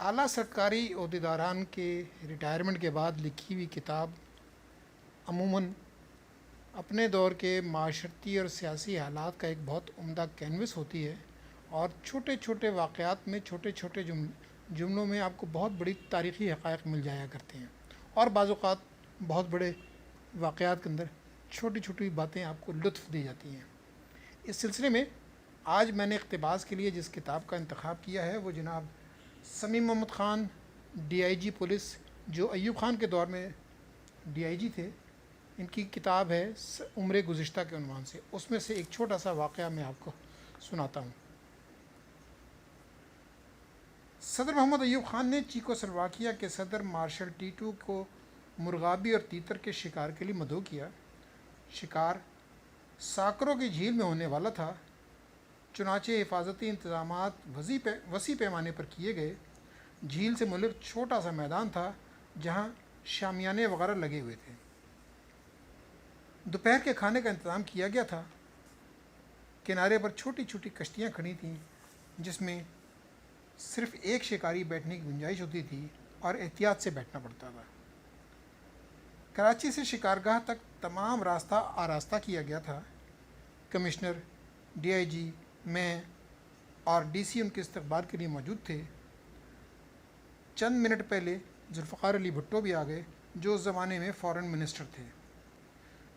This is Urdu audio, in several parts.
اعلیٰ سرکاری عہدیداران کے ریٹائرمنٹ کے بعد لکھی ہوئی کتاب عموماً اپنے دور کے معاشرتی اور سیاسی حالات کا ایک بہت عمدہ کینوس ہوتی ہے، اور چھوٹے چھوٹے واقعات میں چھوٹے چھوٹے جملوں میں آپ کو بہت بڑی تاریخی حقائق مل جایا کرتے ہیں، اور بعض اوقات بہت بڑے واقعات کے اندر چھوٹی چھوٹی باتیں آپ کو لطف دی جاتی ہیں۔ اس سلسلے میں آج میں نے اقتباس کے لیے جس کتاب کا انتخاب کیا ہے وہ جناب Sami Mohammad Khan, D I G police, جو ایوب خان کے دور میں ڈی آئی جی تھے، ان کی کتاب ہے عمر گزشتہ کے عنوان سے۔ اس میں سے ایک چھوٹا سا واقعہ میں آپ کو سناتا ہوں۔ صدر محمد ایوب خان نے چیکو سلواکیہ کے صدر مارشل ٹیٹو کو مرغابی اور تیتر کے شکار کے لیے مدعو کیا۔ شکار ساکرو کی جھیل میں ہونے والا تھا، چنانچہ حفاظتی انتظامات وسیع پیمانے پر کیے گئے۔ جھیل سے ملک چھوٹا سا میدان تھا جہاں شامیانے وغیرہ لگے ہوئے تھے۔ دوپہر کے کھانے کا انتظام کیا گیا تھا۔ کنارے پر چھوٹی چھوٹی کشتیاں کھڑی تھیں جس میں صرف ایک شکاری بیٹھنے کی گنجائش ہوتی تھی اور احتیاط سے بیٹھنا پڑتا تھا۔ کراچی سے شکارگاہ تک تمام راستہ آراستہ کیا گیا تھا۔ کمشنر، ڈی آئی جی، میں اور ڈی سی ان کے استقبال کے لیے موجود تھے۔ چند منٹ پہلے ذوالفقار علی بھٹو بھی آ گئے، جو اس زمانے میں فارن منسٹر تھے۔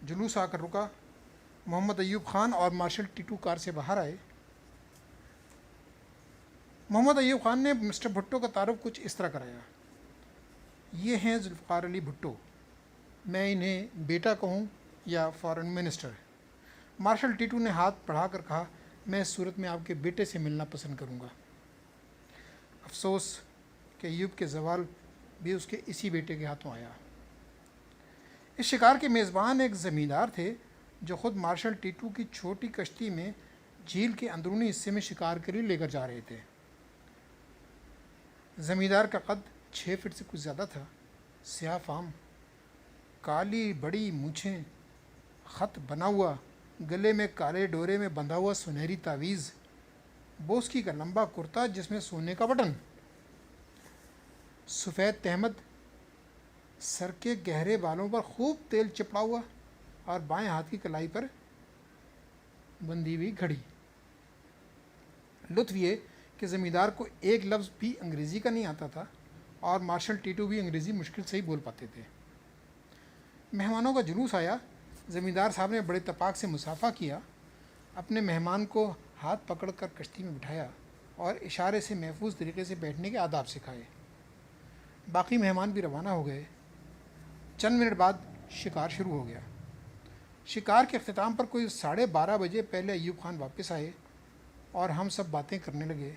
جلوس آ کر رکا۔ محمد ایوب خان اور مارشل ٹیٹو کار سے باہر آئے۔ محمد ایوب خان نے مسٹر بھٹو کا تعارف کچھ اس طرح کرایا: یہ ہیں ذوالفقار علی بھٹو، میں انہیں بیٹا کہوں یا فارن منسٹر؟ مارشل ٹیٹو نے ہاتھ بڑھا کر کہا: میں اس صورت میں آپ کے بیٹے سے ملنا پسند کروں گا۔ افسوس کہ ایوب کے زوال بھی اس کے اسی بیٹے کے ہاتھوں آیا۔ اس شکار کے میزبان ایک زمیندار تھے جو خود مارشل ٹیٹو کی چھوٹی کشتی میں جھیل کے اندرونی حصے میں شکار کے لیے لے کر جا رہے تھے۔ زمیندار کا قد 6 فٹ سے کچھ زیادہ تھا، سیاہ فام، کالی بڑی مونچھیں، خط بنا ہوا، گلے میں کالے ڈورے میں بندھا ہوا سنہری تعویذ، بوسکی کا لمبا کرتا جس میں سونے کا بٹن، سفید تہمد، سر کے گہرے بالوں پر خوب تیل چپڑا ہوا، اور بائیں ہاتھ کی کلائی پر بندھی ہوئی گھڑی۔ لطف یہ کہ زمیندار کو ایک لفظ بھی انگریزی کا نہیں آتا تھا، اور مارشل ٹیٹو بھی انگریزی مشکل سے ہی بول پاتے تھے۔ مہمانوں کا جلوس آیا۔ زمیندار صاحب نے بڑے اتفاق سے مصافحہ کیا، اپنے مہمان کو ہاتھ پکڑ کر کشتی میں بٹھایا اور اشارے سے محفوظ طریقے سے بیٹھنے کے آداب سکھائے۔ باقی مہمان بھی روانہ ہو گئے۔ چند منٹ بعد شکار شروع ہو گیا۔ شکار کے اختتام پر کوئی 12:30 بجے پہلے ایوب خان واپس آئے اور ہم سب باتیں کرنے لگے۔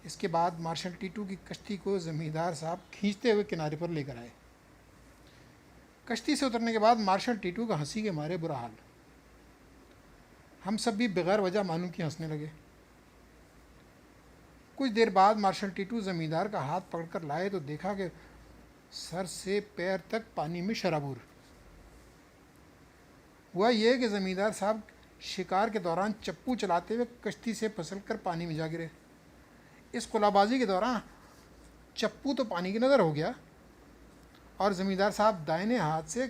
اس کے بعد مارشل ٹیٹو کی کشتی کو زمیندار صاحب کھینچتے ہوئے کنارے پر لے کر آئے۔ کشتی سے اترنے کے بعد مارشل ٹیٹو کا ہنسی کے مارے برا حال۔ ہم سب بھی بغیر وجہ معلوم کی ہنسنے لگے۔ کچھ دیر بعد مارشل ٹیٹو زمیندار کا ہاتھ پکڑ کر لائے تو دیکھا کہ سر سے پیر تک پانی میں شرابور۔ ہوا یہ کہ زمیندار صاحب شکار کے دوران چپو چلاتے ہوئے کشتی سے پھسل کر پانی میں جا گرے۔ اس قلابازی کے دوران چپو تو پانی کی نظر ہو گیا، اور زمیندار صاحب دائیں ہاتھ سے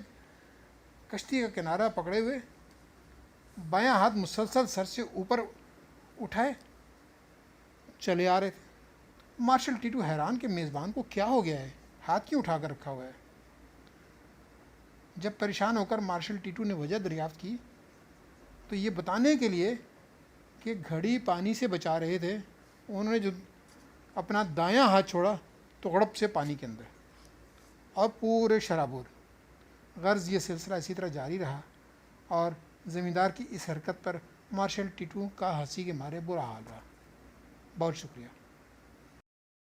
کشتی کا کنارہ پکڑے ہوئے بایاں ہاتھ مسلسل سر سے اوپر اٹھائے چلے آ رہے تھے۔ مارشل ٹیٹو حیران کہ میزبان کو کیا ہو گیا ہے، ہاتھ کیوں اٹھا کر رکھا ہوا ہے؟ جب پریشان ہو کر مارشل ٹیٹو نے وجہ دریافت کی تو یہ بتانے کے لیے کہ گھڑی پانی سے بچا رہے تھے، انہوں نے جو اپنا دایاں ہاتھ چھوڑا تو غڑپ سے پانی کے اندر، اور پورے شرابور۔ غرض یہ سلسلہ اسی طرح جاری رہا، اور زمیندار کی اس حرکت پر مارشل ٹیٹو کا ہنسی کے مارے برا حال رہا۔ بہت شکریہ۔